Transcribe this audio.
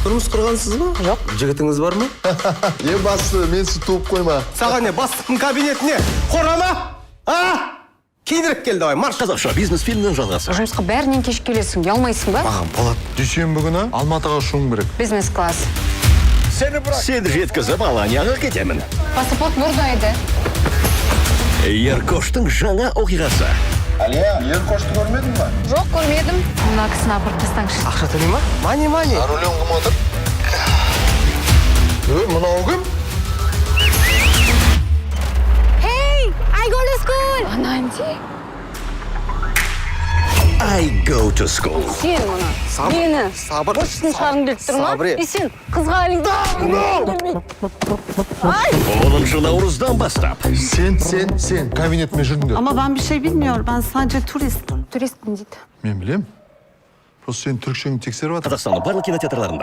Turmuş kurgansız mı? Yok. Jigitiniz var mı? Bası, men sizi tuğup koyma. Sağa ne? Bastığın kabinetine. Korama! Ha? Kiydirip geldi ay, marş. Қазақша бизнес фильмнің жалғасы. Жұмысқа бәрінен кеш келесің, ұялмайсың ба? Ағам, Полат. Дүйсенбі күні Алматыға ұшуым керек. Бизнес-класс. Сен жеткізіп Аланияға кетемін. Паспорт бұрда еді. Еркоштың жаңа оқиғасы. Алия, ер кошты көрмедің ба? Жоқ, көрмедім. Мына кісіні апарып тастаңызшы. Ақша төлей ма? Мани. Рулен кім отыр? Мынау кім? Hey, I go to school. Ананди. I go to school. Сен мұны. Сабыр. Мені. Сабыр. Почтың шағын келіп тұр ма? Сабыр. И сен қызға алыңды. Ay! 10 наурыздан бастап. Sen kabinetime жүріңдер. Ama ben bir şey bilmiyorum. Ben sadece turistim. Туристпін дейді. Мен білем. Просто сен түрікшеңді тексеріп жатыр. Қазақстанның барлық кинотеатрларында.